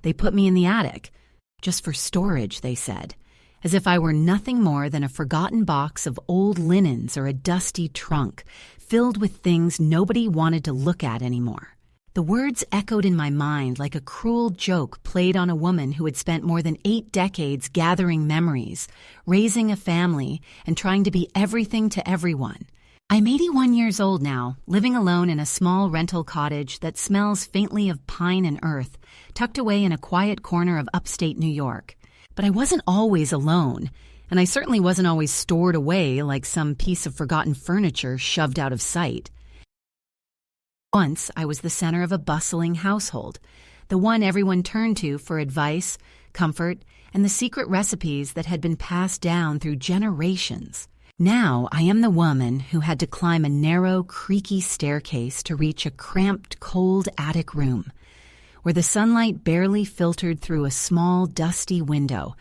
They put me in the attic, just for storage, they said, as if I were nothing more than a forgotten box of old linens or a dusty trunk filled with things nobody wanted to look at anymore. The words echoed in my mind like a cruel joke played on a woman who had spent more than 8 decades gathering memories, raising a family, and trying to be everything to everyone. I'm 81 years old now, living alone in a small rental cottage that smells faintly of pine and earth, tucked away in a quiet corner of upstate New York. But I wasn't always alone, and I certainly wasn't always stored away like some piece of forgotten furniture shoved out of sight. Once, I was the center of a bustling household, the one everyone turned to for advice, comfort, and the secret recipes that had been passed down through generations. Now, I am the woman who had to climb a narrow, creaky staircase to reach a cramped, cold attic room, where the sunlight barely filtered through a small, dusty window,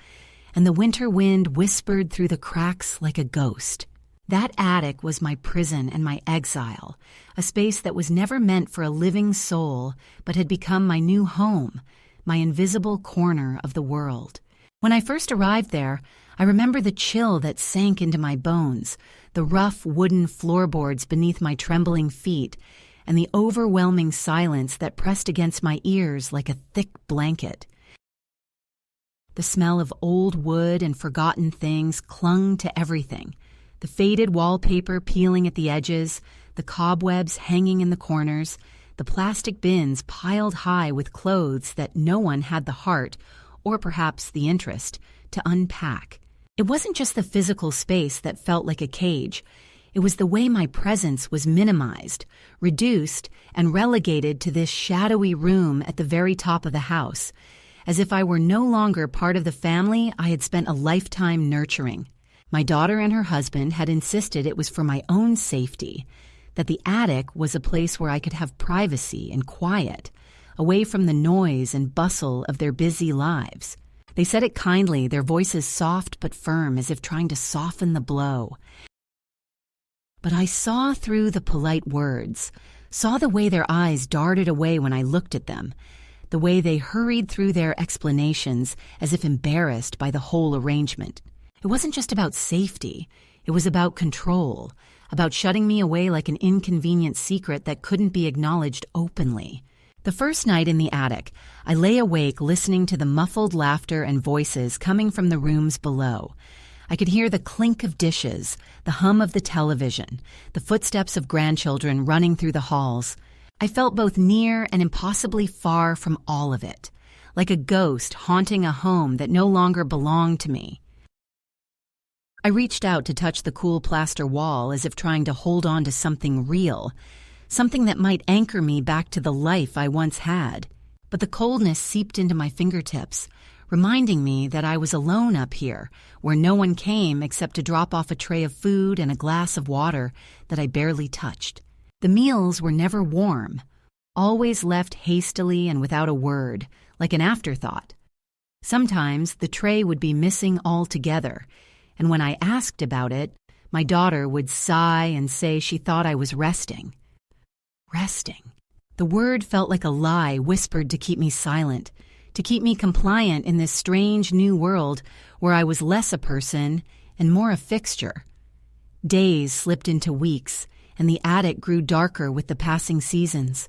and the winter wind whispered through the cracks like a ghost. That attic was my prison and my exile, a space that was never meant for a living soul, but had become my new home, my invisible corner of the world. When I first arrived there, I remember the chill that sank into my bones, the rough wooden floorboards beneath my trembling feet, and the overwhelming silence that pressed against my ears like a thick blanket. The smell of old wood and forgotten things clung to everything. The faded wallpaper peeling at the edges, the cobwebs hanging in the corners, the plastic bins piled high with clothes that no one had the heart, or perhaps the interest, to unpack. It wasn't just the physical space that felt like a cage. It was the way my presence was minimized, reduced, and relegated to this shadowy room at the very top of the house, as if I were no longer part of the family I had spent a lifetime nurturing. My daughter and her husband had insisted it was for my own safety, that the attic was a place where I could have privacy and quiet, away from the noise and bustle of their busy lives. They said it kindly, their voices soft but firm, as if trying to soften the blow. But I saw through the polite words, saw the way their eyes darted away when I looked at them, the way they hurried through their explanations as if embarrassed by the whole arrangement. It wasn't just about safety. It was about control, about shutting me away like an inconvenient secret that couldn't be acknowledged openly. The first night in the attic, I lay awake listening to the muffled laughter and voices coming from the rooms below. I could hear the clink of dishes, the hum of the television, the footsteps of grandchildren running through the halls. I felt both near and impossibly far from all of it, like a ghost haunting a home that no longer belonged to me. I reached out to touch the cool plaster wall as if trying to hold on to something real, something that might anchor me back to the life I once had. But the coldness seeped into my fingertips, reminding me that I was alone up here, where no one came except to drop off a tray of food and a glass of water that I barely touched. The meals were never warm, always left hastily and without a word, like an afterthought. Sometimes the tray would be missing altogether, and when I asked about it, my daughter would sigh and say she thought I was resting. Resting. The word felt like a lie whispered to keep me silent, to keep me compliant in this strange new world where I was less a person and more a fixture. Days slipped into weeks, and the attic grew darker with the passing seasons.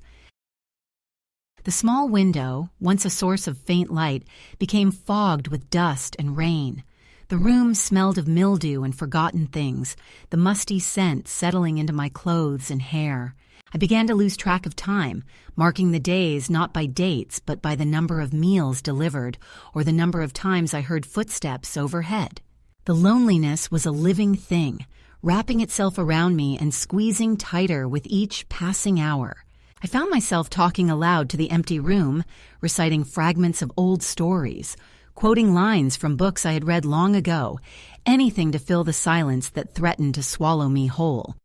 The small window, once a source of faint light, became fogged with dust and rain. The room smelled of mildew and forgotten things, the musty scent settling into my clothes and hair. I began to lose track of time, marking the days not by dates but by the number of meals delivered or the number of times I heard footsteps overhead. The loneliness was a living thing, wrapping itself around me and squeezing tighter with each passing hour. I found myself talking aloud to the empty room, reciting fragments of old stories, quoting lines from books I had read long ago, anything to fill the silence that threatened to swallow me whole.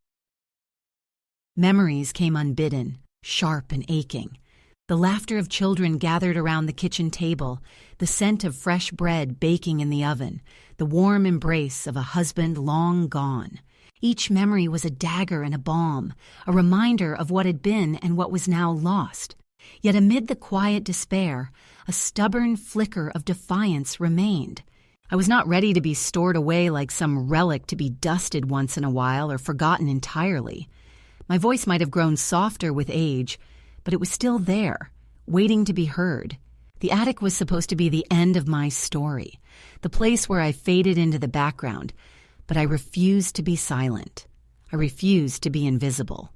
Memories came unbidden, sharp and aching. The laughter of children gathered around the kitchen table, the scent of fresh bread baking in the oven, the warm embrace of a husband long gone. Each memory was a dagger and a balm, a reminder of what had been and what was now lost. Yet amid the quiet despair, a stubborn flicker of defiance remained. I was not ready to be stored away like some relic to be dusted once in a while or forgotten entirely. My voice might have grown softer with age, but it was still there, waiting to be heard. The attic was supposed to be the end of my story, the place where I faded into the background, but I refused to be silent. I refused to be invisible.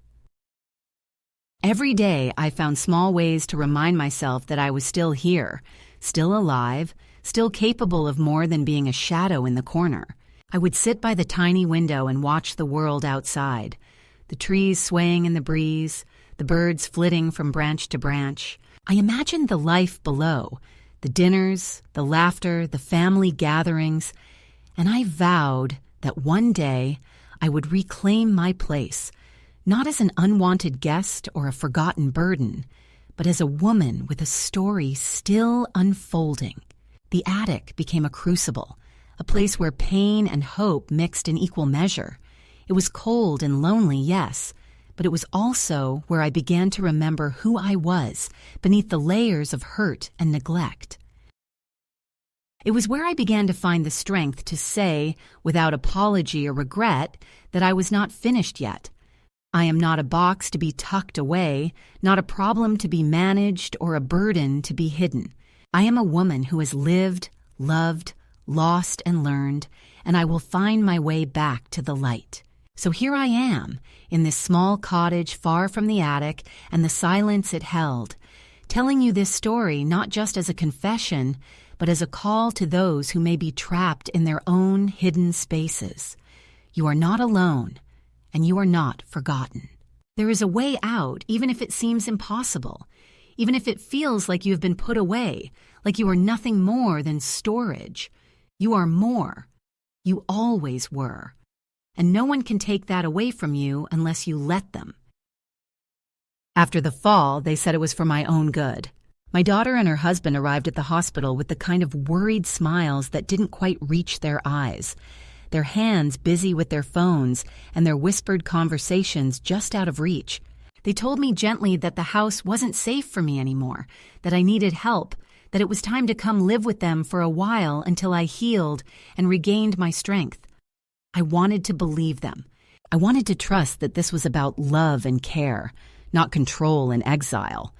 Every day I found small ways to remind myself that I was still here, still alive, still capable of more than being a shadow in the corner. I would sit by the tiny window and watch the world outside, the trees swaying in the breeze, the birds flitting from branch to branch. I imagined the life below, the dinners, the laughter, the family gatherings, and I vowed that one day I would reclaim my place, not as an unwanted guest or a forgotten burden, but as a woman with a story still unfolding. The attic became a crucible, a place where pain and hope mixed in equal measure. It was cold and lonely, yes, but it was also where I began to remember who I was beneath the layers of hurt and neglect. It was where I began to find the strength to say, without apology or regret, that I was not finished yet. I am not a box to be tucked away, not a problem to be managed or a burden to be hidden. I am a woman who has lived, loved, lost, and learned, and I will find my way back to the light. So here I am, in this small cottage far from the attic and the silence it held, telling you this story not just as a confession, but as a call to those who may be trapped in their own hidden spaces. You are not alone, and you are not forgotten. There is a way out, even if it seems impossible, even if it feels like you have been put away, like you are nothing more than storage. You are more. You always were. And no one can take that away from you unless you let them. After the fall, they said it was for my own good. My daughter and her husband arrived at the hospital with the kind of worried smiles that didn't quite reach their eyes, their hands busy with their phones and their whispered conversations just out of reach. They told me gently that the house wasn't safe for me anymore, that I needed help, that it was time to come live with them for a while until I healed and regained my strength. I wanted to believe them. I wanted to trust that this was about love and care, not control and exile.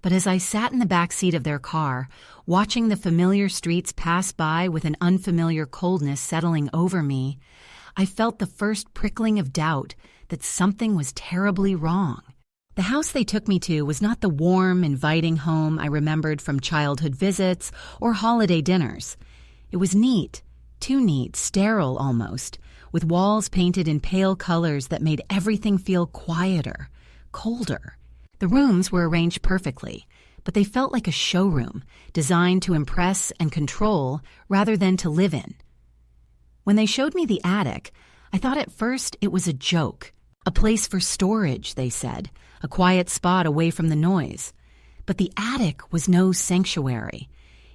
But as I sat in the back seat of their car, watching the familiar streets pass by with an unfamiliar coldness settling over me, I felt the first prickling of doubt that something was terribly wrong. The house they took me to was not the warm, inviting home I remembered from childhood visits or holiday dinners. It was neat, too neat, sterile almost, with walls painted in pale colors that made everything feel quieter, colder. The rooms were arranged perfectly, but they felt like a showroom, designed to impress and control rather than to live in. When they showed me the attic, I thought at first it was a joke, a place for storage, they said, a quiet spot away from the noise. But the attic was no sanctuary.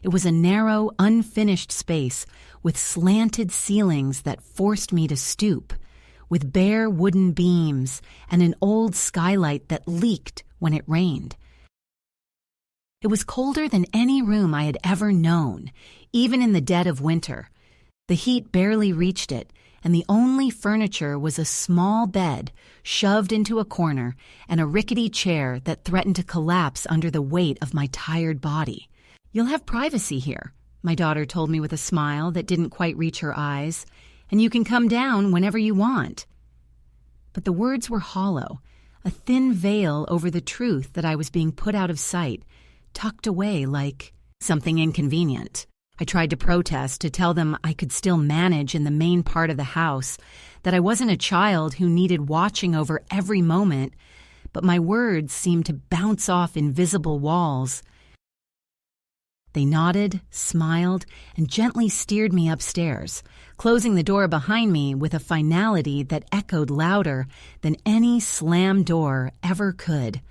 It was a narrow, unfinished space with slanted ceilings that forced me to stoop, with bare wooden beams and an old skylight that leaked when it rained. It was colder than any room I had ever known, even in the dead of winter. The heat barely reached it, and the only furniture was a small bed shoved into a corner and a rickety chair that threatened to collapse under the weight of my tired body. "You'll have privacy here," my daughter told me with a smile that didn't quite reach her eyes, "and you can come down whenever you want." But the words were hollow, a thin veil over the truth that I was being put out of sight, tucked away like something inconvenient. I tried to protest, to tell them I could still manage in the main part of the house, that I wasn't a child who needed watching over every moment, but my words seemed to bounce off invisible walls. They nodded, smiled, and gently steered me upstairs, closing the door behind me with a finality that echoed louder than any slammed door ever could.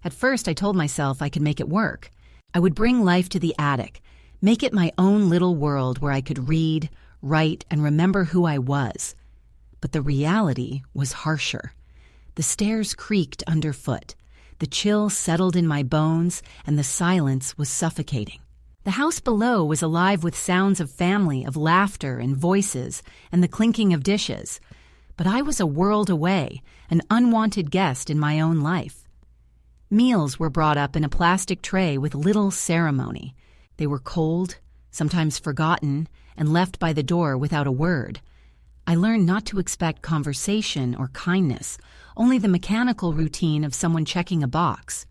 At first, I told myself I could make it work. I would bring life to the attic, make it my own little world where I could read, write, and remember who I was. But the reality was harsher. The stairs creaked underfoot. The chill settled in my bones, and the silence was suffocating. The house below was alive with sounds of family, of laughter and voices, and the clinking of dishes. But I was a world away, an unwanted guest in my own life. Meals were brought up in a plastic tray with little ceremony. They were cold, sometimes forgotten, and left by the door without a word. I learned not to expect conversation or kindness, only the mechanical routine of someone checking a box.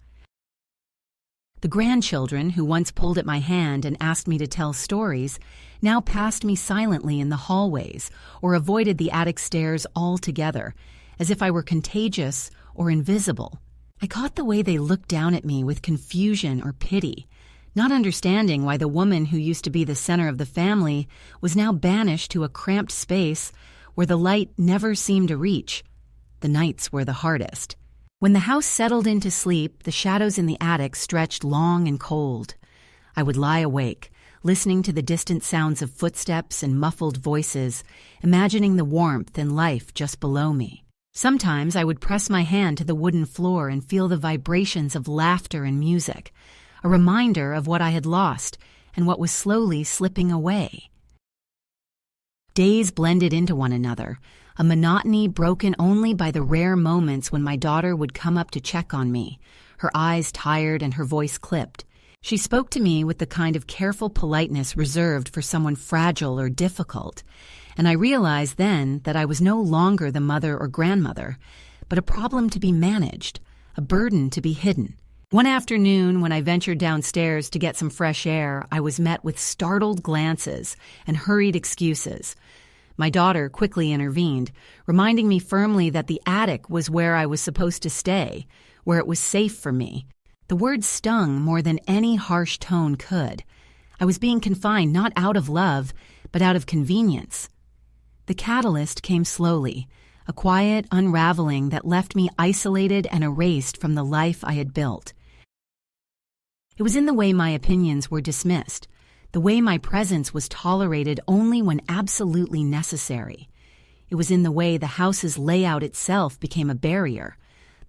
The grandchildren, who once pulled at my hand and asked me to tell stories, now passed me silently in the hallways or avoided the attic stairs altogether, as if I were contagious or invisible. I caught the way they looked down at me with confusion or pity, not understanding why the woman who used to be the center of the family was now banished to a cramped space where the light never seemed to reach. The nights were the hardest. When the house settled into sleep, the shadows in the attic stretched long and cold. I would lie awake, listening to the distant sounds of footsteps and muffled voices, imagining the warmth and life just below me. Sometimes I would press my hand to the wooden floor and feel the vibrations of laughter and music, a reminder of what I had lost and what was slowly slipping away. Days blended into one another, a monotony broken only by the rare moments when my daughter would come up to check on me, her eyes tired and her voice clipped. She spoke to me with the kind of careful politeness reserved for someone fragile or difficult, and I realized then that I was no longer the mother or grandmother, but a problem to be managed, a burden to be hidden. One afternoon, when I ventured downstairs to get some fresh air, I was met with startled glances and hurried excuses. My daughter quickly intervened, reminding me firmly that the attic was where I was supposed to stay, where it was safe for me. The words stung more than any harsh tone could. I was being confined not out of love, but out of convenience. The catalyst came slowly, a quiet unraveling that left me isolated and erased from the life I had built. It was in the way my opinions were dismissed, the way my presence was tolerated only when absolutely necessary. It was in the way the house's layout itself became a barrier,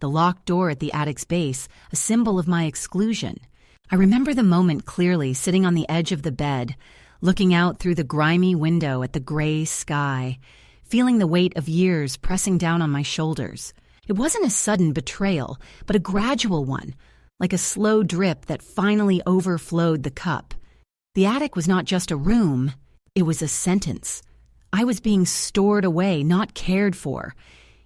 the locked door at the attic's base a symbol of my exclusion. I remember the moment clearly, sitting on the edge of the bed, looking out through the grimy window at the gray sky, feeling the weight of years pressing down on my shoulders. It wasn't a sudden betrayal, but a gradual one, like a slow drip that finally overflowed the cup. The attic was not just a room, it was a sentence. I was being stored away, not cared for.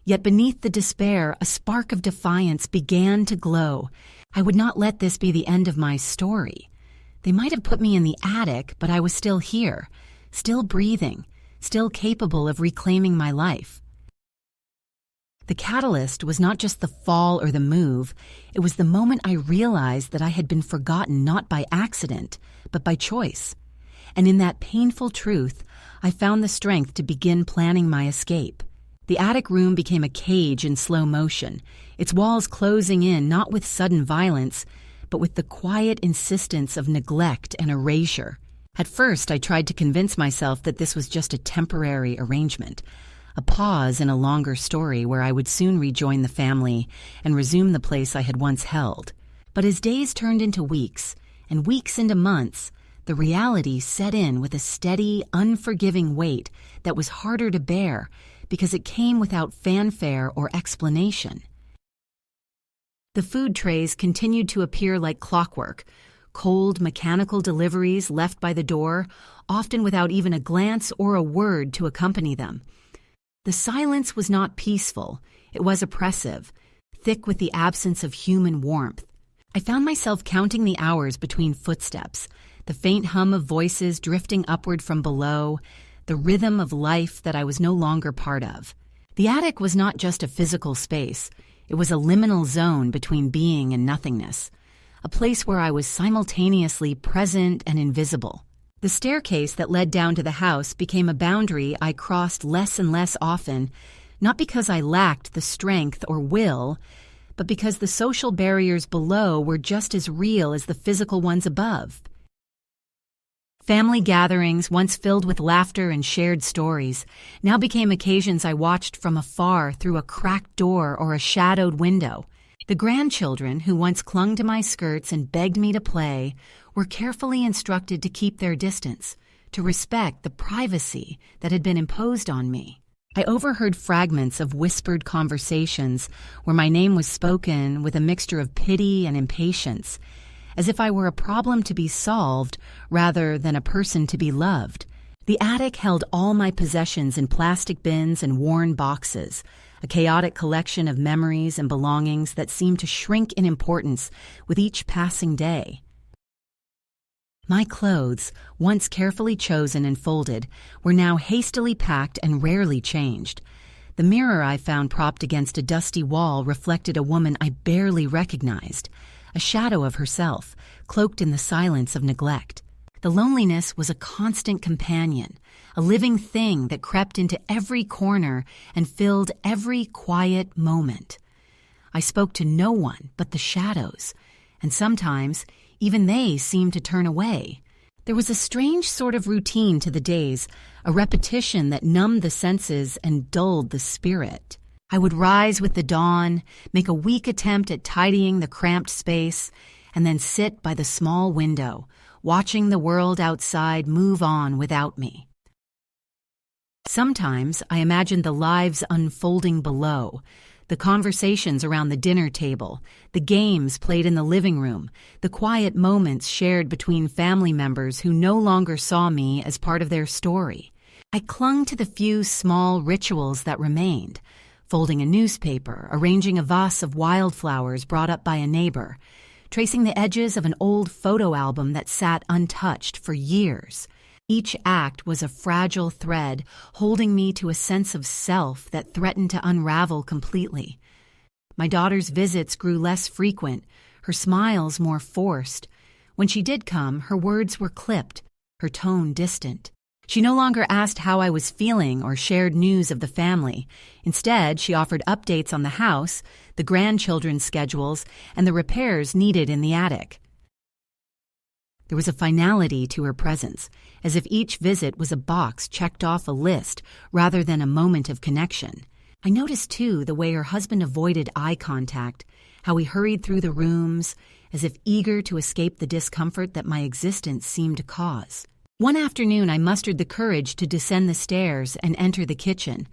Yet beneath the despair, a spark of defiance began to glow. I would not let this be the end of my story. They might have put me in the attic, but I was still here, still breathing, still capable of reclaiming my life. The catalyst was not just the fall or the move, it was the moment I realized that I had been forgotten not by accident, but by choice. And in that painful truth, I found the strength to begin planning my escape. The attic room became a cage in slow motion, its walls closing in not with sudden violence, but with the quiet insistence of neglect and erasure. At first, I tried to convince myself that this was just a temporary arrangement, a pause in a longer story where I would soon rejoin the family and resume the place I had once held. But as days turned into weeks, and weeks into months, the reality set in with a steady, unforgiving weight that was harder to bear because it came without fanfare or explanation. The food trays continued to appear like clockwork, cold, mechanical deliveries left by the door, often without even a glance or a word to accompany them. The silence was not peaceful, it was oppressive, thick with the absence of human warmth. I found myself counting the hours between footsteps, the faint hum of voices drifting upward from below, the rhythm of life that I was no longer part of. The attic was not just a physical space, it was a liminal zone between being and nothingness, a place where I was simultaneously present and invisible. The staircase that led down to the house became a boundary I crossed less and less often, not because I lacked the strength or will, but because the social barriers below were just as real as the physical ones above. Family gatherings, once filled with laughter and shared stories, now became occasions I watched from afar through a cracked door or a shadowed window. The grandchildren, who once clung to my skirts and begged me to play, were carefully instructed to keep their distance, to respect the privacy that had been imposed on me. I overheard fragments of whispered conversations where my name was spoken with a mixture of pity and impatience, as if I were a problem to be solved rather than a person to be loved. The attic held all my possessions in plastic bins and worn boxes, a chaotic collection of memories and belongings that seemed to shrink in importance with each passing day. My clothes, once carefully chosen and folded, were now hastily packed and rarely changed. The mirror I found propped against a dusty wall reflected a woman I barely recognized, a shadow of herself, cloaked in the silence of neglect. The loneliness was a constant companion, a living thing that crept into every corner and filled every quiet moment. I spoke to no one but the shadows, and sometimes even they seemed to turn away. There was a strange sort of routine to the days, a repetition that numbed the senses and dulled the spirit. I would rise with the dawn, make a weak attempt at tidying the cramped space, and then sit by the small window, watching the world outside move on without me. Sometimes I imagined the lives unfolding below, the conversations around the dinner table, the games played in the living room, the quiet moments shared between family members who no longer saw me as part of their story. I clung to the few small rituals that remained, folding a newspaper, arranging a vase of wildflowers brought up by a neighbor, tracing the edges of an old photo album that sat untouched for years. Each act was a fragile thread holding me to a sense of self that threatened to unravel completely. My daughter's visits grew less frequent, her smiles more forced. When she did come, her words were clipped, her tone distant. She no longer asked how I was feeling or shared news of the family. Instead, she offered updates on the house, the grandchildren's schedules, and the repairs needed in the attic. There was a finality to her presence, as if each visit was a box checked off a list rather than a moment of connection. I noticed, too, the way her husband avoided eye contact, how he hurried through the rooms, as if eager to escape the discomfort that my existence seemed to cause. One afternoon, I mustered the courage to descend the stairs and enter the kitchen,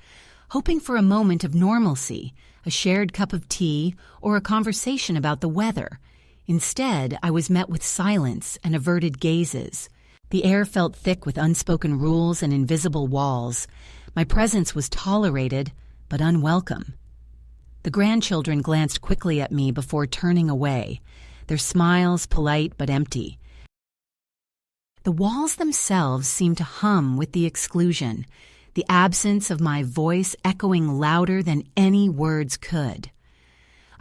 hoping for a moment of normalcy, a shared cup of tea, or a conversation about the weather. Instead, I was met with silence and averted gazes. The air felt thick with unspoken rules and invisible walls. My presence was tolerated, but unwelcome. The grandchildren glanced quickly at me before turning away, their smiles polite but empty. The walls themselves seemed to hum with the exclusion, the absence of my voice echoing louder than any words could.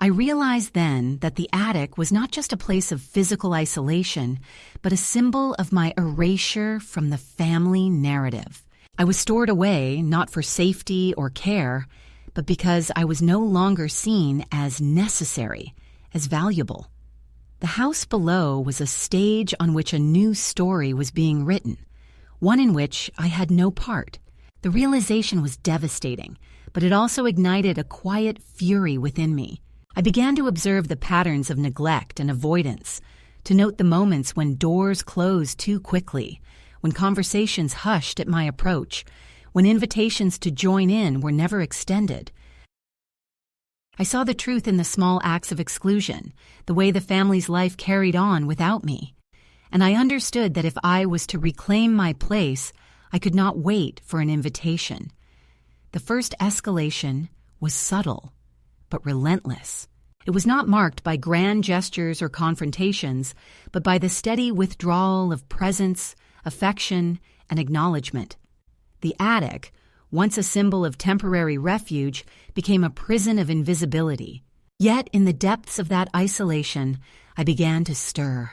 I realized then that the attic was not just a place of physical isolation, but a symbol of my erasure from the family narrative. I was stored away not for safety or care, but because I was no longer seen as necessary, as valuable. The house below was a stage on which a new story was being written, one in which I had no part. The realization was devastating, but it also ignited a quiet fury within me. I began to observe the patterns of neglect and avoidance, to note the moments when doors closed too quickly, when conversations hushed at my approach, when invitations to join in were never extended. I saw the truth in the small acts of exclusion, the way the family's life carried on without me, and I understood that if I was to reclaim my place, I could not wait for an invitation. The first escalation was subtle, but relentless. It was not marked by grand gestures or confrontations, but by the steady withdrawal of presence, affection, and acknowledgement. The attic, once a symbol of temporary refuge, became a prison of invisibility. Yet in the depths of that isolation, I began to stir.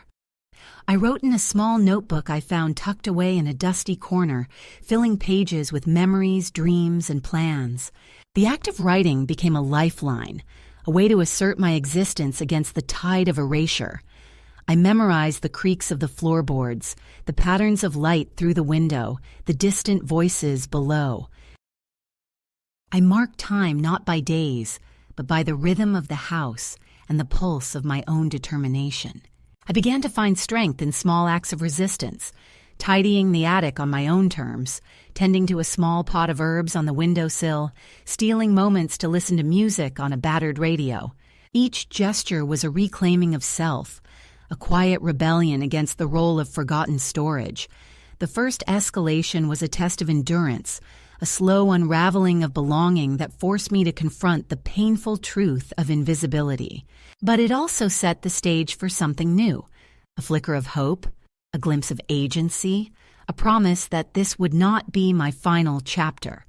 I wrote in a small notebook I found tucked away in a dusty corner, filling pages with memories, dreams, and plans. The act of writing became a lifeline, a way to assert my existence against the tide of erasure. I memorized the creaks of the floorboards, the patterns of light through the window, the distant voices below. I marked time not by days, but by the rhythm of the house, and the pulse of my own determination. I began to find strength in small acts of resistance, tidying the attic on my own terms, tending to a small pot of herbs on the windowsill, stealing moments to listen to music on a battered radio. Each gesture was a reclaiming of self, a quiet rebellion against the role of forgotten storage. The first escalation was a test of endurance, a slow unraveling of belonging that forced me to confront the painful truth of invisibility. But it also set the stage for something new, a flicker of hope, a glimpse of agency, a promise that this would not be my final chapter.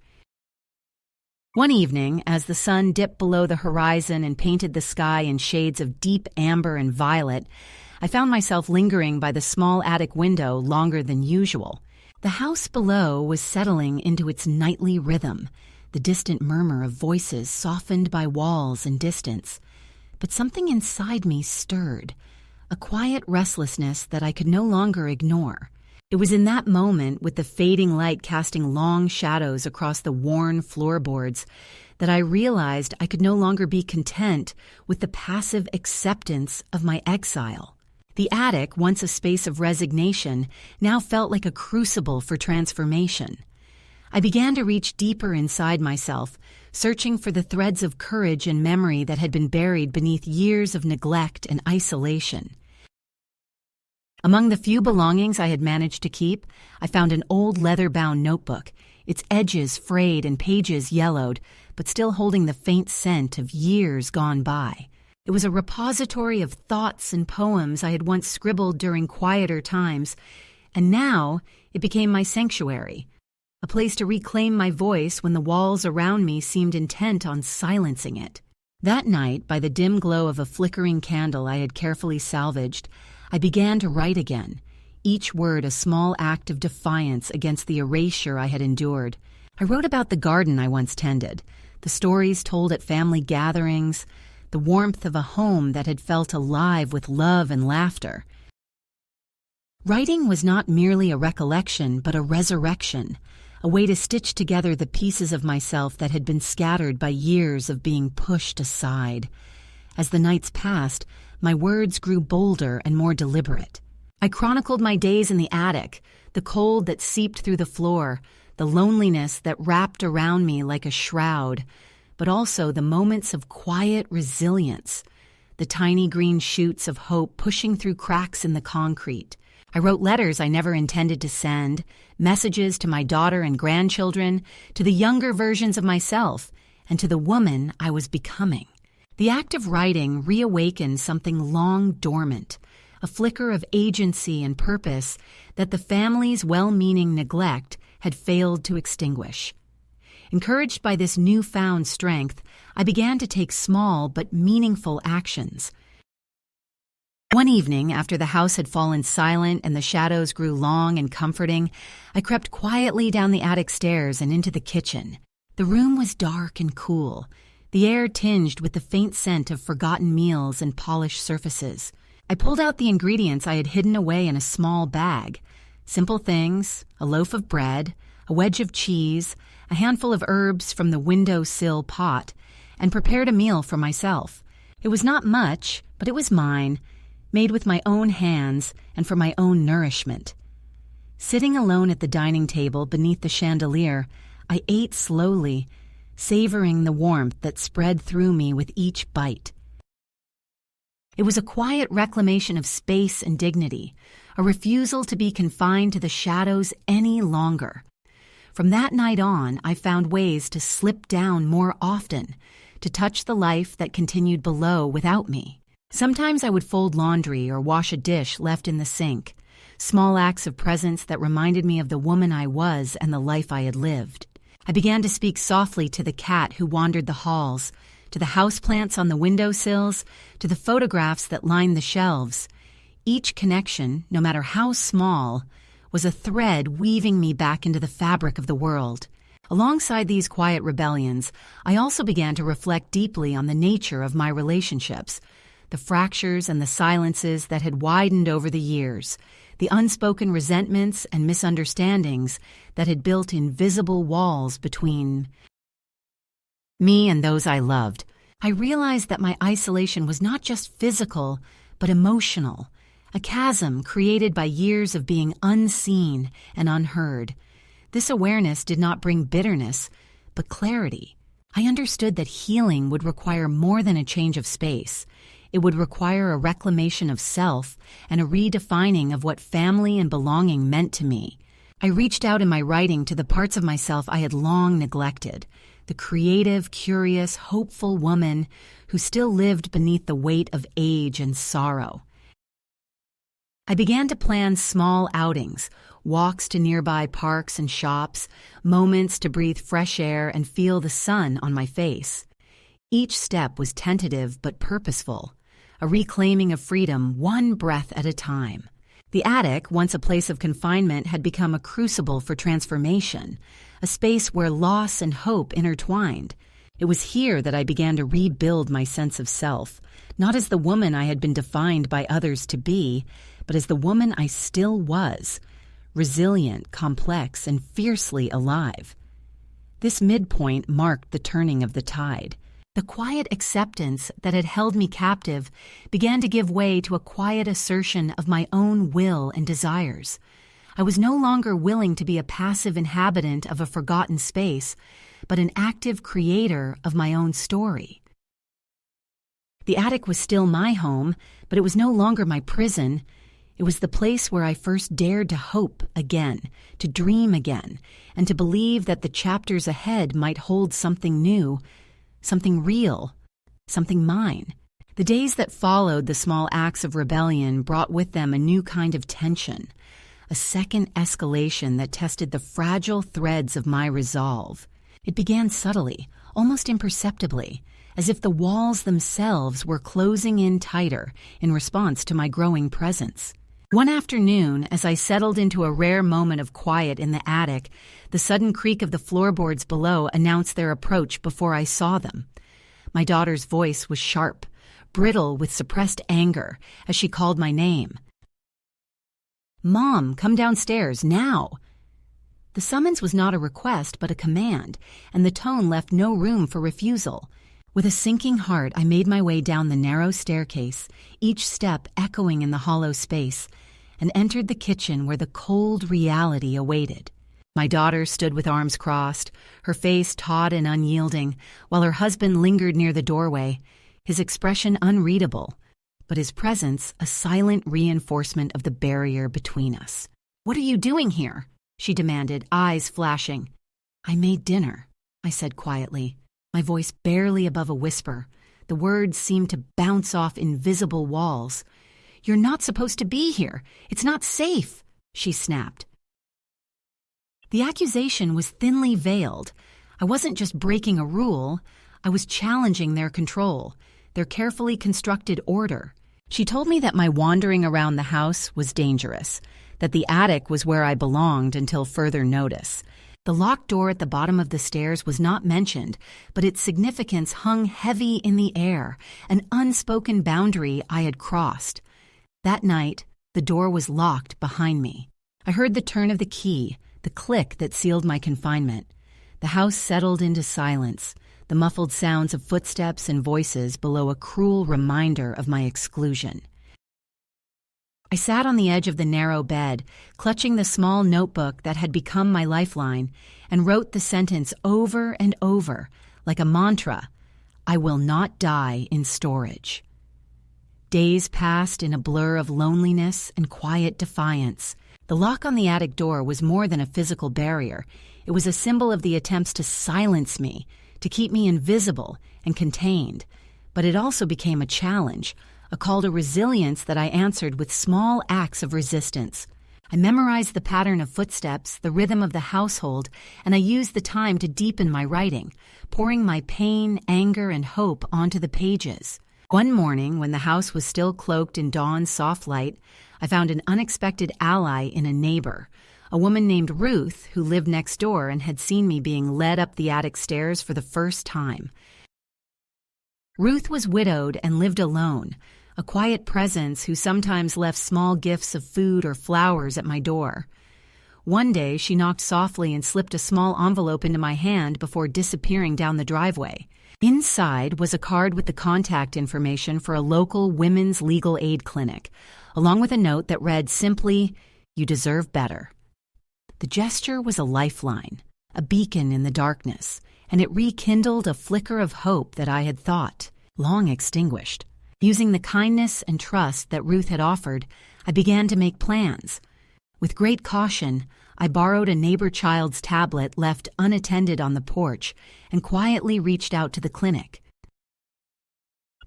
One evening, as the sun dipped below the horizon and painted the sky in shades of deep amber and violet, I found myself lingering by the small attic window longer than usual. The house below was settling into its nightly rhythm, the distant murmur of voices softened by walls and distance. But something inside me stirred, a quiet restlessness that I could no longer ignore. It was in that moment, with the fading light casting long shadows across the worn floorboards, that I realized I could no longer be content with the passive acceptance of my exile. The attic, once a space of resignation, now felt like a crucible for transformation. I began to reach deeper inside myself, searching for the threads of courage and memory that had been buried beneath years of neglect and isolation. Among the few belongings I had managed to keep, I found an old leather-bound notebook, its edges frayed and pages yellowed, but still holding the faint scent of years gone by. It was a repository of thoughts and poems I had once scribbled during quieter times, and now it became my sanctuary, a place to reclaim my voice when the walls around me seemed intent on silencing it. That night, by the dim glow of a flickering candle I had carefully salvaged, I began to write again, each word a small act of defiance against the erasure I had endured. I wrote about the garden I once tended, the stories told at family gatherings, the warmth of a home that had felt alive with love and laughter. Writing was not merely a recollection, but a resurrection, a way to stitch together the pieces of myself that had been scattered by years of being pushed aside. As the nights passed, my words grew bolder and more deliberate. I chronicled my days in the attic, the cold that seeped through the floor, the loneliness that wrapped around me like a shroud, but also the moments of quiet resilience, the tiny green shoots of hope pushing through cracks in the concrete. I wrote letters I never intended to send, messages to my daughter and grandchildren, to the younger versions of myself, and to the woman I was becoming. The act of writing reawakened something long dormant, a flicker of agency and purpose that the family's well-meaning neglect had failed to extinguish. Encouraged by this newfound strength, I began to take small but meaningful actions. One evening, after the house had fallen silent and the shadows grew long and comforting, I crept quietly down the attic stairs and into the kitchen. The room was dark and cool, the air tinged with the faint scent of forgotten meals and polished surfaces. I pulled out the ingredients I had hidden away in a small bag. Simple things, a loaf of bread, a wedge of cheese, a handful of herbs from the windowsill pot, and prepared a meal for myself. It was not much, but it was mine, made with my own hands and for my own nourishment. Sitting alone at the dining table beneath the chandelier, I ate slowly, savoring the warmth that spread through me with each bite. It was a quiet reclamation of space and dignity, a refusal to be confined to the shadows any longer. From that night on, I found ways to slip down more often, to touch the life that continued below without me. Sometimes I would fold laundry or wash a dish left in the sink, small acts of presence that reminded me of the woman I was and the life I had lived. I began to speak softly to the cat who wandered the halls, to the houseplants on the windowsills, to the photographs that lined the shelves. Each connection, no matter how small, was a thread weaving me back into the fabric of the world. Alongside these quiet rebellions, I also began to reflect deeply on the nature of my relationships, the fractures and the silences that had widened over the years, the unspoken resentments and misunderstandings that had built invisible walls between me and those I loved. I realized that my isolation was not just physical, but emotional, a chasm created by years of being unseen and unheard. This awareness did not bring bitterness, but clarity. I understood that healing would require more than a change of space. It would require a reclamation of self and a redefining of what family and belonging meant to me. I reached out in my writing to the parts of myself I had long neglected, the creative, curious, hopeful woman who still lived beneath the weight of age and sorrow. I began to plan small outings, walks to nearby parks and shops, moments to breathe fresh air and feel the sun on my face. Each step was tentative but purposeful, a reclaiming of freedom one breath at a time. The attic, once a place of confinement, had become a crucible for transformation, a space where loss and hope intertwined. It was here that I began to rebuild my sense of self, not as the woman I had been defined by others to be, but as the woman I still was, resilient, complex, and fiercely alive. This midpoint marked the turning of the tide. The quiet acceptance that had held me captive began to give way to a quiet assertion of my own will and desires. I was no longer willing to be a passive inhabitant of a forgotten space, but an active creator of my own story. The attic was still my home, but it was no longer my prison. It was the place where I first dared to hope again, to dream again, and to believe that the chapters ahead might hold something new, something real, something mine. The days that followed the small acts of rebellion brought with them a new kind of tension, a second escalation that tested the fragile threads of my resolve. It began subtly, almost imperceptibly, as if the walls themselves were closing in tighter in response to my growing presence. One afternoon, as I settled into a rare moment of quiet in the attic, the sudden creak of the floorboards below announced their approach before I saw them. My daughter's voice was sharp, brittle with suppressed anger, as she called my name. "Mom, come downstairs, now!" The summons was not a request, but a command, and the tone left no room for refusal. With a sinking heart, I made my way down the narrow staircase, each step echoing in the hollow space, and entered the kitchen where the cold reality awaited. My daughter stood with arms crossed, her face taut and unyielding, while her husband lingered near the doorway, his expression unreadable, but his presence a silent reinforcement of the barrier between us. "What are you doing here?" she demanded, eyes flashing. "I made dinner," I said quietly, my voice barely above a whisper. The words seemed to bounce off invisible walls. "You're not supposed to be here. It's not safe," she snapped. The accusation was thinly veiled. I wasn't just breaking a rule. I was challenging their control, their carefully constructed order. She told me that my wandering around the house was dangerous, that the attic was where I belonged until further notice. The locked door at the bottom of the stairs was not mentioned, but its significance hung heavy in the air, an unspoken boundary I had crossed. That night, the door was locked behind me. I heard the turn of the key, the click that sealed my confinement. The house settled into silence, the muffled sounds of footsteps and voices below a cruel reminder of my exclusion. I sat on the edge of the narrow bed, clutching the small notebook that had become my lifeline, and wrote the sentence over and over, like a mantra, "I will not die in storage." Days passed in a blur of loneliness and quiet defiance. The lock on the attic door was more than a physical barrier. It was a symbol of the attempts to silence me, to keep me invisible and contained. But it also became a challenge, a call to resilience that I answered with small acts of resistance. I memorized the pattern of footsteps, the rhythm of the household, and I used the time to deepen my writing, pouring my pain, anger, and hope onto the pages. One morning, when the house was still cloaked in dawn's soft light, I found an unexpected ally in a neighbor, a woman named Ruth who lived next door and had seen me being led up the attic stairs for the first time. Ruth was widowed and lived alone, a quiet presence who sometimes left small gifts of food or flowers at my door. One day, she knocked softly and slipped a small envelope into my hand before disappearing down the driveway. Inside was a card with the contact information for a local women's legal aid clinic, along with a note that read simply, "You deserve better." The gesture was a lifeline, a beacon in the darkness, and it rekindled a flicker of hope that I had thought long extinguished. Using the kindness and trust that Ruth had offered, I began to make plans. With great caution, I borrowed a neighbor child's tablet left unattended on the porch and quietly reached out to the clinic.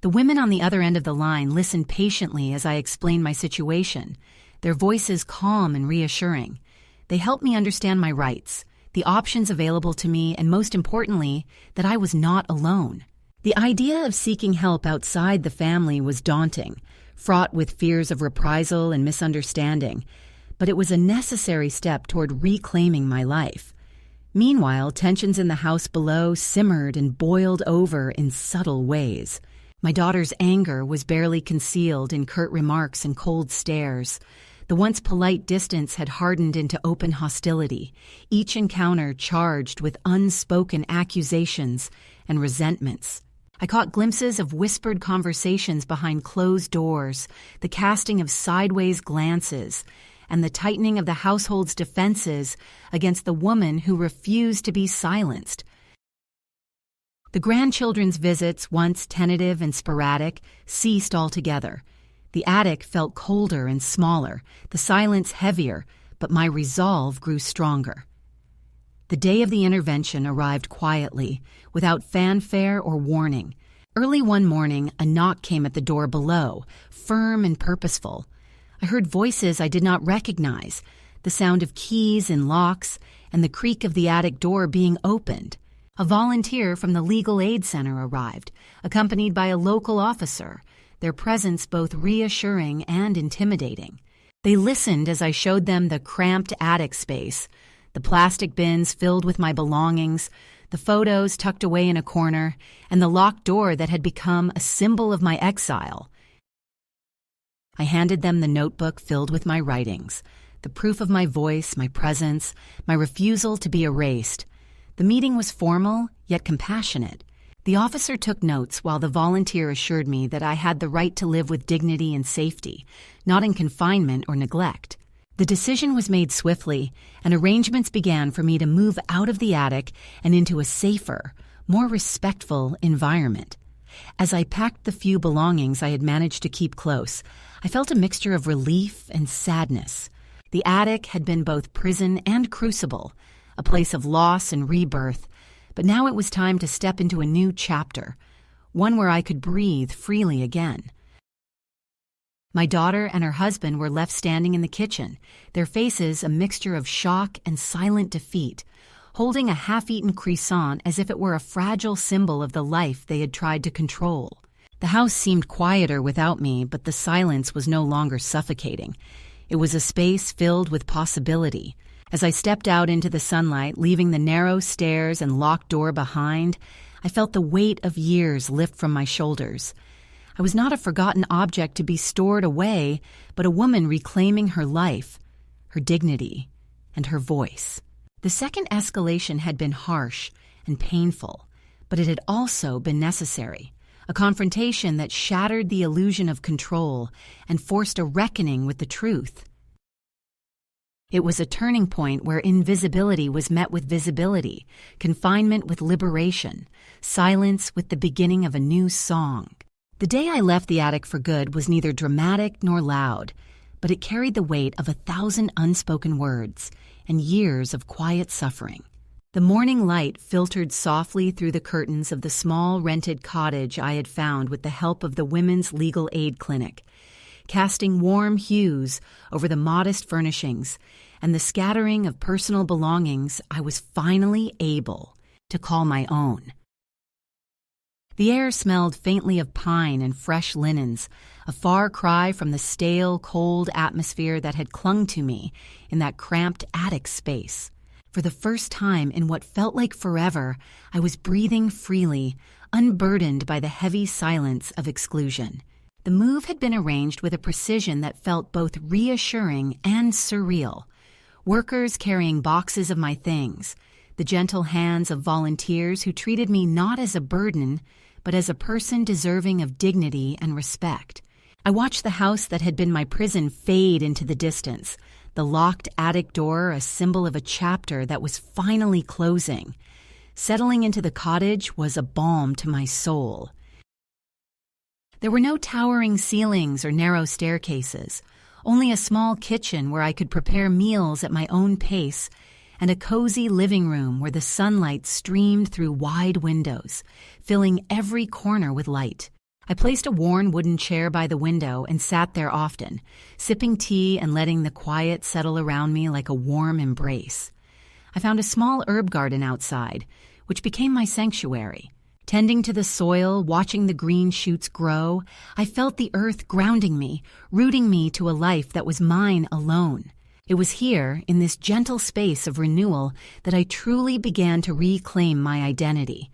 The women on the other end of the line listened patiently as I explained my situation, their voices calm and reassuring. They helped me understand my rights, the options available to me, and most importantly, that I was not alone. The idea of seeking help outside the family was daunting, fraught with fears of reprisal and misunderstanding, but it was a necessary step toward reclaiming my life. Meanwhile, tensions in the house below simmered and boiled over in subtle ways. My daughter's anger was barely concealed in curt remarks and cold stares. The once polite distance had hardened into open hostility, each encounter charged with unspoken accusations and resentments. I caught glimpses of whispered conversations behind closed doors, the casting of sideways glances, and the tightening of the household's defenses against the woman who refused to be silenced. The grandchildren's visits, once tentative and sporadic, ceased altogether. The attic felt colder and smaller, the silence heavier, but my resolve grew stronger. The day of the intervention arrived quietly, without fanfare or warning. Early one morning, a knock came at the door below, firm and purposeful. I heard voices I did not recognize, the sound of keys in locks, and the creak of the attic door being opened. A volunteer from the Legal Aid Center arrived, accompanied by a local officer, their presence both reassuring and intimidating. They listened as I showed them the cramped attic space, the plastic bins filled with my belongings, the photos tucked away in a corner, and the locked door that had become a symbol of my exile. I handed them the notebook filled with my writings, the proof of my voice, my presence, my refusal to be erased. The meeting was formal, yet compassionate. The officer took notes while the volunteer assured me that I had the right to live with dignity and safety, not in confinement or neglect. The decision was made swiftly, and arrangements began for me to move out of the attic and into a safer, more respectful environment. As I packed the few belongings I had managed to keep close, I felt a mixture of relief and sadness. The attic had been both prison and crucible, a place of loss and rebirth, but now it was time to step into a new chapter, one where I could breathe freely again. My daughter and her husband were left standing in the kitchen, their faces a mixture of shock and silent defeat, holding a half-eaten croissant as if it were a fragile symbol of the life they had tried to control. The house seemed quieter without me, but the silence was no longer suffocating. It was a space filled with possibility. As I stepped out into the sunlight, leaving the narrow stairs and locked door behind, I felt the weight of years lift from my shoulders. I was not a forgotten object to be stored away, but a woman reclaiming her life, her dignity, and her voice. The second escalation had been harsh and painful, but it had also been necessary. A confrontation that shattered the illusion of control and forced a reckoning with the truth. It was a turning point where invisibility was met with visibility, confinement with liberation, silence with the beginning of a new song. The day I left the attic for good was neither dramatic nor loud, but it carried the weight of 1,000 unspoken words and years of quiet suffering. The morning light filtered softly through the curtains of the small rented cottage I had found with the help of the Women's Legal Aid Clinic, casting warm hues over the modest furnishings and the scattering of personal belongings I was finally able to call my own. The air smelled faintly of pine and fresh linens, a far cry from the stale, cold atmosphere that had clung to me in that cramped attic space. For the first time in what felt like forever, I was breathing freely, unburdened by the heavy silence of exclusion. The move had been arranged with a precision that felt both reassuring and surreal. Workers carrying boxes of my things, the gentle hands of volunteers who treated me not as a burden, but as a person deserving of dignity and respect. I watched the house that had been my prison fade into the distance, the locked attic door a symbol of a chapter that was finally closing. Settling into the cottage was a balm to my soul. There were no towering ceilings or narrow staircases, only a small kitchen where I could prepare meals at my own pace, and a cozy living room where the sunlight streamed through wide windows, filling every corner with light. I placed a worn wooden chair by the window and sat there often, sipping tea and letting the quiet settle around me like a warm embrace. I found a small herb garden outside, which became my sanctuary. Tending to the soil, watching the green shoots grow, I felt the earth grounding me, rooting me to a life that was mine alone. It was here, in this gentle space of renewal, that I truly began to reclaim my identity.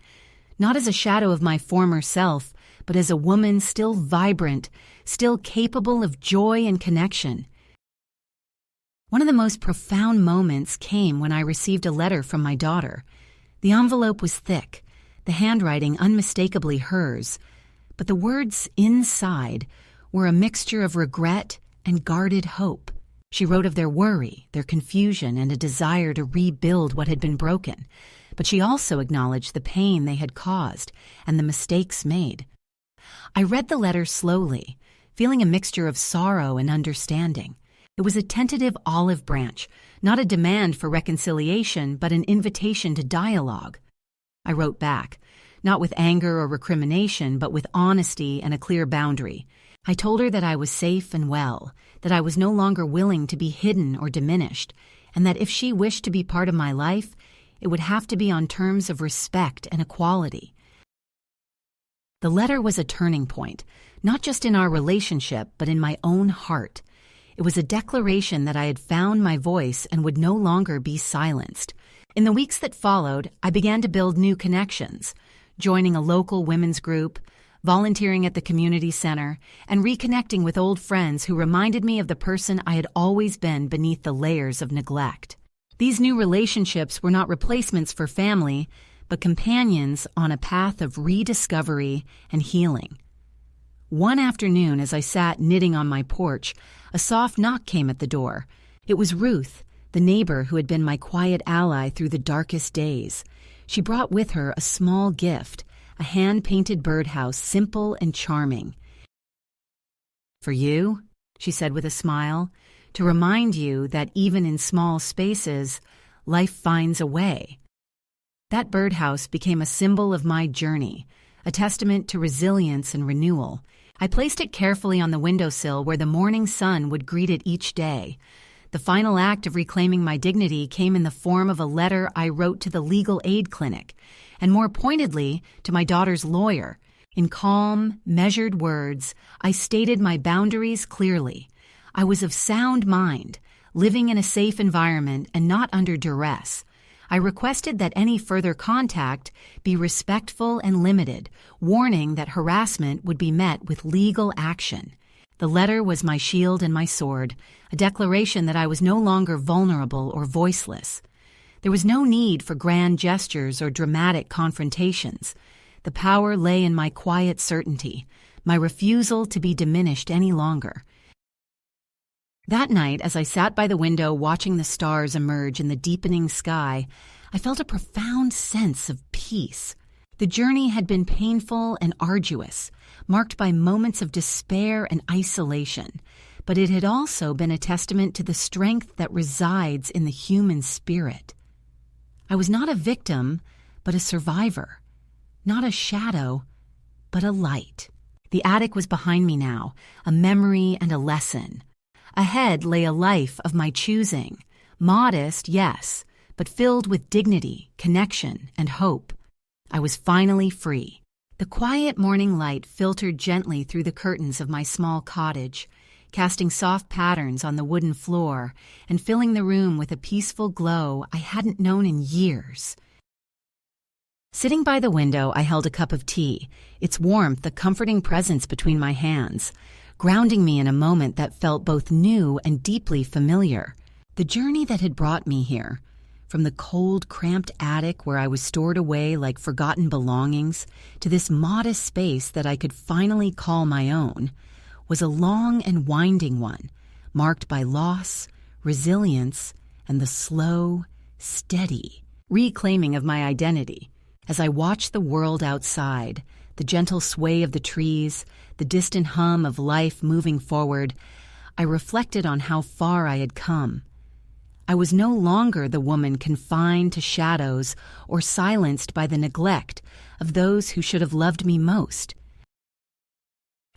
Not as a shadow of my former self, but as a woman still vibrant, still capable of joy and connection. One of the most profound moments came when I received a letter from my daughter. The envelope was thick, the handwriting unmistakably hers, but the words inside were a mixture of regret and guarded hope. She wrote of their worry, their confusion, and a desire to rebuild what had been broken, but she also acknowledged the pain they had caused and the mistakes made. I read the letter slowly, feeling a mixture of sorrow and understanding. It was a tentative olive branch, not a demand for reconciliation, but an invitation to dialogue. I wrote back, not with anger or recrimination, but with honesty and a clear boundary. I told her that I was safe and well, that I was no longer willing to be hidden or diminished, and that if she wished to be part of my life, it would have to be on terms of respect and equality. The letter was a turning point, not just in our relationship, but in my own heart. It was a declaration that I had found my voice and would no longer be silenced. In the weeks that followed, I began to build new connections, joining a local women's group, volunteering at the community center, and reconnecting with old friends who reminded me of the person I had always been beneath the layers of neglect. These new relationships were not replacements for family, but companions on a path of rediscovery and healing. One afternoon, as I sat knitting on my porch, a soft knock came at the door. It was Ruth, the neighbor who had been my quiet ally through the darkest days. She brought with her a small gift, a hand-painted birdhouse, simple and charming. "For you," she said with a smile, "to remind you that even in small spaces, life finds a way." That birdhouse became a symbol of my journey, a testament to resilience and renewal. I placed it carefully on the windowsill where the morning sun would greet it each day. The final act of reclaiming my dignity came in the form of a letter I wrote to the legal aid clinic, and more pointedly, to my daughter's lawyer. In calm, measured words, I stated my boundaries clearly. I was of sound mind, living in a safe environment and not under duress. I requested that any further contact be respectful and limited, warning that harassment would be met with legal action. The letter was my shield and my sword, a declaration that I was no longer vulnerable or voiceless. There was no need for grand gestures or dramatic confrontations. The power lay in my quiet certainty, my refusal to be diminished any longer. That night, as I sat by the window watching the stars emerge in the deepening sky, I felt a profound sense of peace. The journey had been painful and arduous, marked by moments of despair and isolation, but it had also been a testament to the strength that resides in the human spirit. I was not a victim, but a survivor. Not a shadow, but a light. The attic was behind me now, a memory and a lesson. Ahead lay a life of my choosing, modest, yes, but filled with dignity, connection, and hope. I was finally free. The quiet morning light filtered gently through the curtains of my small cottage, casting soft patterns on the wooden floor and filling the room with a peaceful glow I hadn't known in years. Sitting by the window, I held a cup of tea, its warmth a comforting presence between my hands, grounding me in a moment that felt both new and deeply familiar. The journey that had brought me here, from the cold, cramped attic where I was stored away like forgotten belongings to this modest space that I could finally call my own, was a long and winding one, marked by loss, resilience, and the slow, steady reclaiming of my identity. As I watched the world outside, the gentle sway of the trees, the distant hum of life moving forward, I reflected on how far I had come. I was no longer the woman confined to shadows or silenced by the neglect of those who should have loved me most.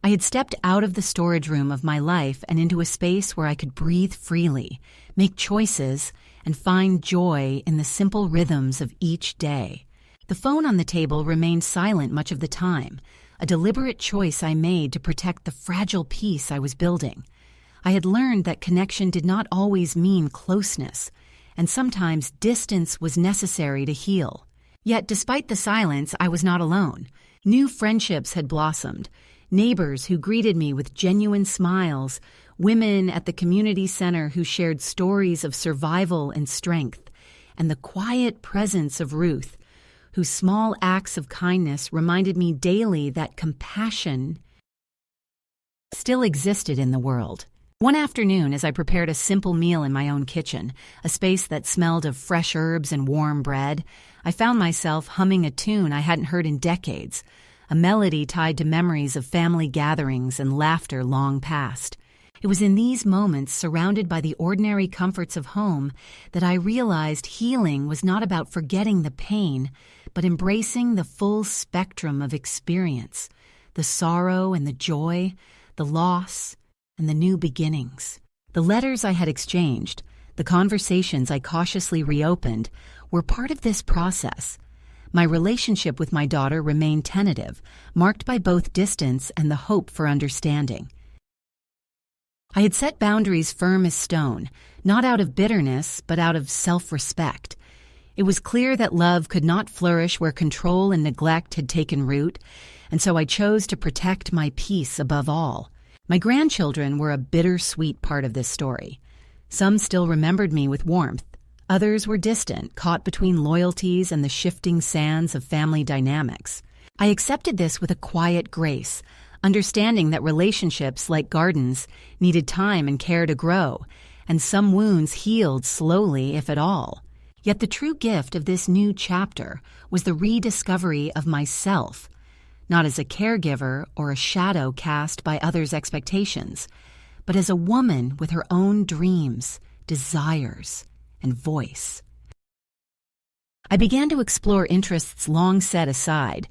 I had stepped out of the storage room of my life and into a space where I could breathe freely, make choices, and find joy in the simple rhythms of each day. The phone on the table remained silent much of the time, a deliberate choice I made to protect the fragile peace I was building. I had learned that connection did not always mean closeness, and sometimes distance was necessary to heal. Yet despite the silence, I was not alone. New friendships had blossomed, neighbors who greeted me with genuine smiles, women at the community center who shared stories of survival and strength, and the quiet presence of Ruth, whose small acts of kindness reminded me daily that compassion still existed in the world. One afternoon, as I prepared a simple meal in my own kitchen, a space that smelled of fresh herbs and warm bread, I found myself humming a tune I hadn't heard in decades, a melody tied to memories of family gatherings and laughter long past. It was in these moments, surrounded by the ordinary comforts of home, that I realized healing was not about forgetting the pain, but embracing the full spectrum of experience, the sorrow and the joy, the loss, and the new beginnings. The letters I had exchanged, the conversations I cautiously reopened, were part of this process. My relationship with my daughter remained tentative, marked by both distance and the hope for understanding. I had set boundaries firm as stone, not out of bitterness, but out of self-respect. It was clear that love could not flourish where control and neglect had taken root, and so I chose to protect my peace above all. My grandchildren were a bittersweet part of this story. Some still remembered me with warmth. Others were distant, caught between loyalties and the shifting sands of family dynamics. I accepted this with a quiet grace, understanding that relationships, like gardens, needed time and care to grow, and some wounds healed slowly, if at all. Yet the true gift of this new chapter was the rediscovery of myself, not as a caregiver or a shadow cast by others' expectations, but as a woman with her own dreams, desires, and voice. I began to explore interests long set aside,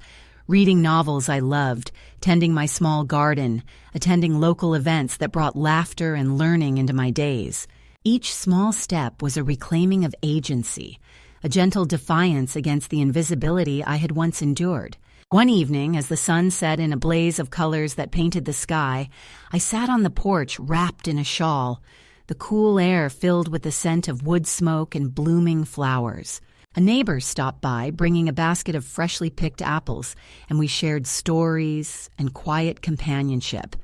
reading novels I loved, tending my small garden, attending local events that brought laughter and learning into my days. Each small step was a reclaiming of agency, a gentle defiance against the invisibility I had once endured. One evening, as the sun set in a blaze of colors that painted the sky, I sat on the porch wrapped in a shawl, the cool air filled with the scent of wood smoke and blooming flowers. A neighbor stopped by, bringing a basket of freshly picked apples, and we shared stories and quiet companionship.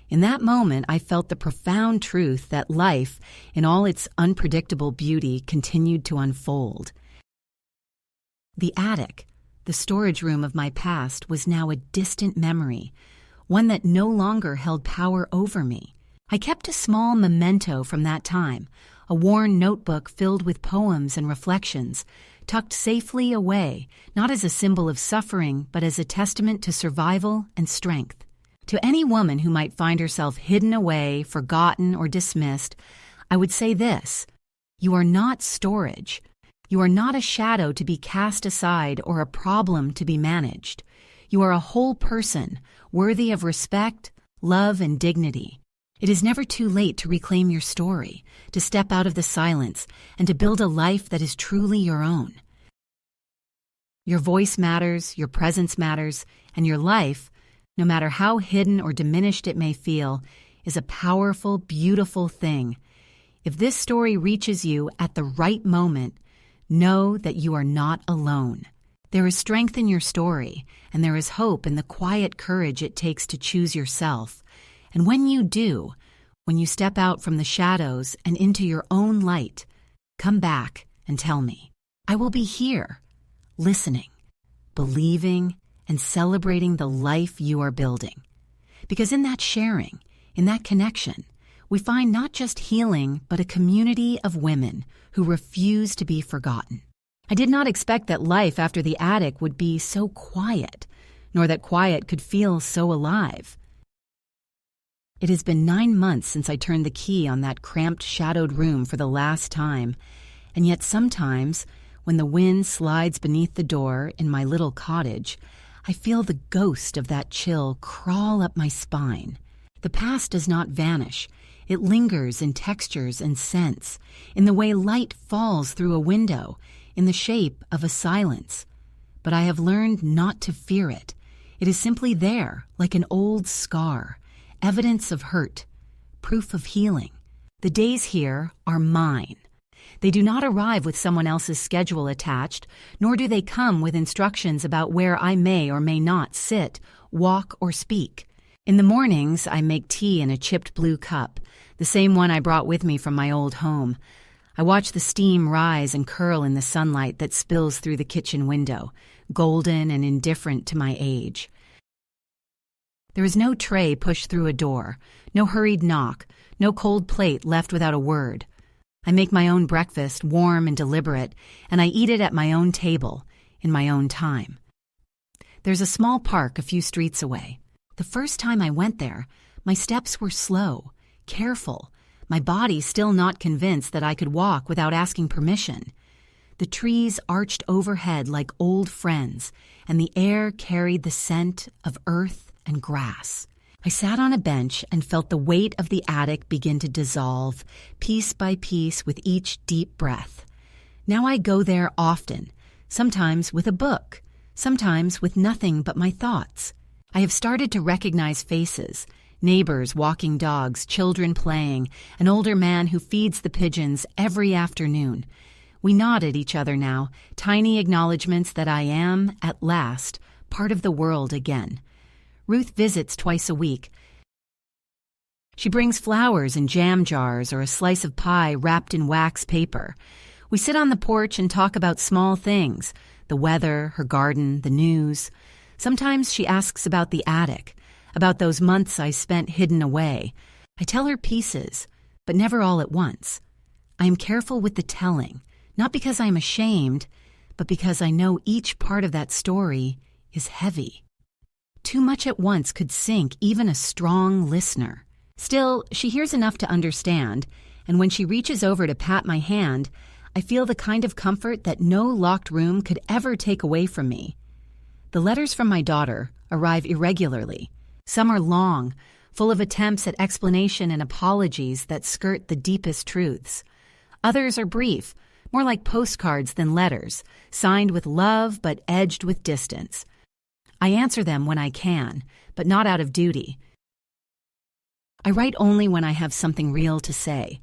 In that moment, I felt the profound truth that life, in all its unpredictable beauty, continued to unfold. The attic, the storage room of my past, was now a distant memory, one that no longer held power over me. I kept a small memento from that time, a worn notebook filled with poems and reflections, tucked safely away, not as a symbol of suffering, but as a testament to survival and strength. To any woman who might find herself hidden away, forgotten, or dismissed, I would say this: you are not storage. You are not a shadow to be cast aside or a problem to be managed. You are a whole person, worthy of respect, love, and dignity. It is never too late to reclaim your story, to step out of the silence, and to build a life that is truly your own. Your voice matters, your presence matters, and your life, no matter how hidden or diminished it may feel, is a powerful, beautiful thing. If this story reaches you at the right moment, know that you are not alone. There is strength in your story, and there is hope in the quiet courage it takes to choose yourself. And when you do, when you step out from the shadows and into your own light, come back and tell me. I will be here, listening, believing, and celebrating the life you are building. Because in that sharing, in that connection, we find not just healing, but a community of women who refuse to be forgotten. I did not expect that life after the attic would be so quiet, nor that quiet could feel so alive. It has been 9 months since I turned the key on that cramped, shadowed room for the last time, and yet sometimes, when the wind slides beneath the door in my little cottage, I feel the ghost of that chill crawl up my spine. The past does not vanish. It lingers in textures and scents, in the way light falls through a window, in the shape of a silence. But I have learned not to fear it. It is simply there, like an old scar, evidence of hurt, proof of healing. The days here are mine. They do not arrive with someone else's schedule attached, nor do they come with instructions about where I may or may not sit, walk, or speak. In the mornings, I make tea in a chipped blue cup, the same one I brought with me from my old home. I watch the steam rise and curl in the sunlight that spills through the kitchen window, golden and indifferent to my age. There is no tray pushed through a door, no hurried knock, no cold plate left without a word. I make my own breakfast, warm and deliberate, and I eat it at my own table, in my own time. There's a small park a few streets away. The first time I went there, my steps were slow, careful, my body still not convinced that I could walk without asking permission. The trees arched overhead like old friends, and the air carried the scent of earth and grass. I sat on a bench and felt the weight of the attic begin to dissolve, piece by piece with each deep breath. Now I go there often, sometimes with a book, sometimes with nothing but my thoughts. I have started to recognize faces, neighbors walking dogs, children playing, an older man who feeds the pigeons every afternoon. We nod at each other now, tiny acknowledgments that I am, at last, part of the world again. Ruth visits twice a week. She brings flowers in jam jars or a slice of pie wrapped in wax paper. We sit on the porch and talk about small things, the weather, her garden, the news. Sometimes she asks about the attic, about those months I spent hidden away. I tell her pieces, but never all at once. I am careful with the telling, not because I am ashamed, but because I know each part of that story is heavy. Too much at once could sink even a strong listener. Still, she hears enough to understand, and when she reaches over to pat my hand, I feel the kind of comfort that no locked room could ever take away from me. The letters from my daughter arrive irregularly. Some are long, full of attempts at explanation and apologies that skirt the deepest truths. Others are brief, more like postcards than letters, signed with love but edged with distance. I answer them when I can, but not out of duty. I write only when I have something real to say.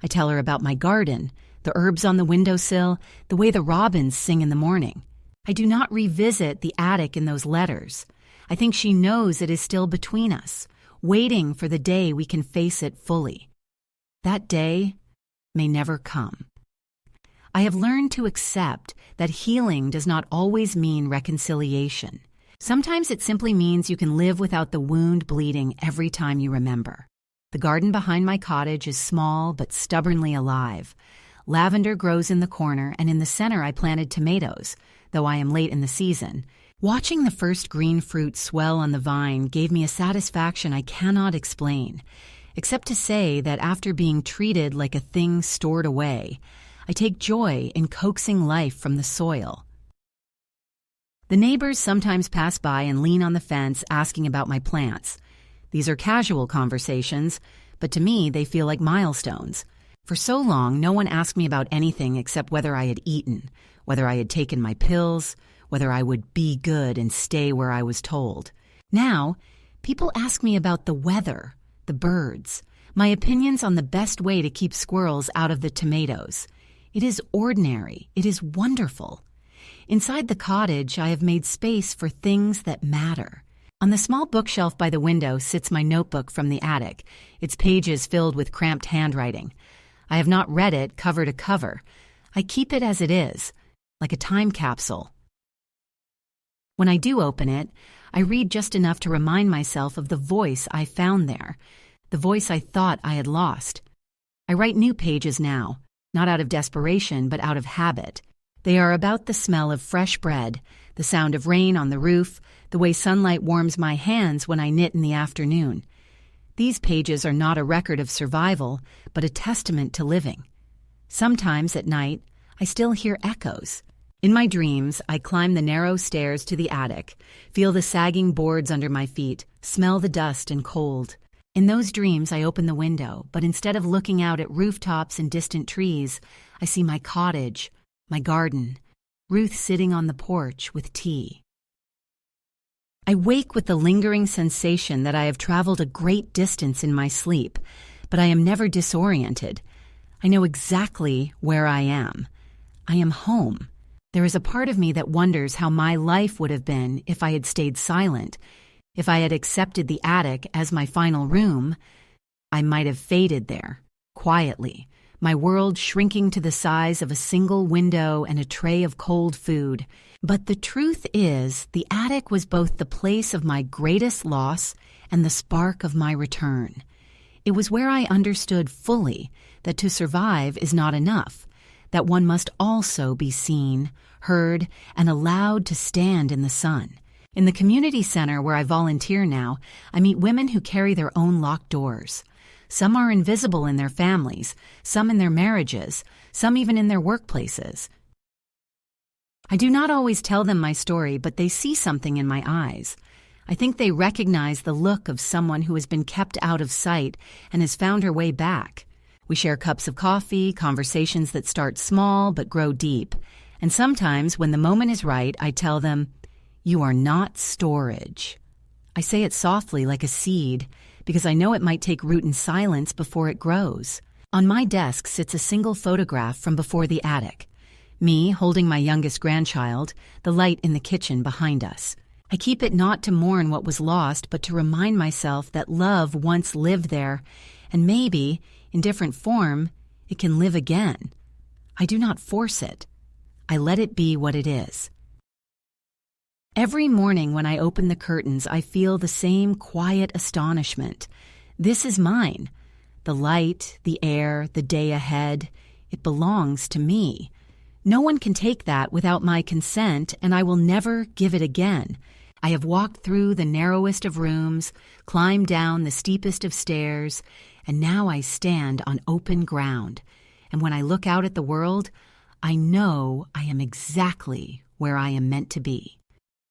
I tell her about my garden, the herbs on the windowsill, the way the robins sing in the morning. I do not revisit the attic in those letters. I think she knows it is still between us, waiting for the day we can face it fully. That day may never come. I have learned to accept that healing does not always mean reconciliation. Sometimes it simply means you can live without the wound bleeding every time you remember. The garden behind my cottage is small but stubbornly alive. Lavender grows in the corner, and in the center I planted tomatoes, though I am late in the season. Watching the first green fruit swell on the vine gave me a satisfaction I cannot explain, except to say that after being treated like a thing stored away, I take joy in coaxing life from the soil. The neighbors sometimes pass by and lean on the fence asking about my plants. These are casual conversations, but to me they feel like milestones. For so long, no one asked me about anything except whether I had eaten, whether I had taken my pills, whether I would be good and stay where I was told. Now, people ask me about the weather, the birds, my opinions on the best way to keep squirrels out of the tomatoes. It is ordinary. It is wonderful. Inside the cottage, I have made space for things that matter. On the small bookshelf by the window sits my notebook from the attic, its pages filled with cramped handwriting. I have not read it cover to cover. I keep it as it is, like a time capsule. When I do open it, I read just enough to remind myself of the voice I found there, the voice I thought I had lost. I write new pages now, not out of desperation, but out of habit. They are about the smell of fresh bread, the sound of rain on the roof, the way sunlight warms my hands when I knit in the afternoon. These pages are not a record of survival, but a testament to living. Sometimes at night, I still hear echoes. In my dreams, I climb the narrow stairs to the attic, feel the sagging boards under my feet, smell the dust and cold. In those dreams, I open the window, but instead of looking out at rooftops and distant trees, I see my cottage, my garden, Ruth sitting on the porch with tea. I wake with the lingering sensation that I have traveled a great distance in my sleep, but I am never disoriented. I know exactly where I am. I am home. There is a part of me that wonders how my life would have been if I had stayed silent. If I had accepted the attic as my final room, I might have faded there, quietly, my world shrinking to the size of a single window and a tray of cold food. But the truth is, the attic was both the place of my greatest loss and the spark of my return. It was where I understood fully that to survive is not enough, that one must also be seen, heard, and allowed to stand in the sun. In the community center where I volunteer now, I meet women who carry their own locked doors. Some are invisible in their families, some in their marriages, some even in their workplaces. I do not always tell them my story, but they see something in my eyes. I think they recognize the look of someone who has been kept out of sight and has found her way back. We share cups of coffee, conversations that start small but grow deep. And sometimes, when the moment is right, I tell them, "You are not storage." I say it softly like a seed, because I know it might take root in silence before it grows. On my desk sits a single photograph from before the attic. Me holding my youngest grandchild, the light in the kitchen behind us. I keep it not to mourn what was lost, but to remind myself that love once lived there, and maybe, in different form, it can live again. I do not force it. I let it be what it is. Every morning when I open the curtains, I feel the same quiet astonishment. This is mine. The light, the air, the day ahead, it belongs to me. No one can take that without my consent, and I will never give it again. I have walked through the narrowest of rooms, climbed down the steepest of stairs, and now I stand on open ground. And when I look out at the world, I know I am exactly where I am meant to be.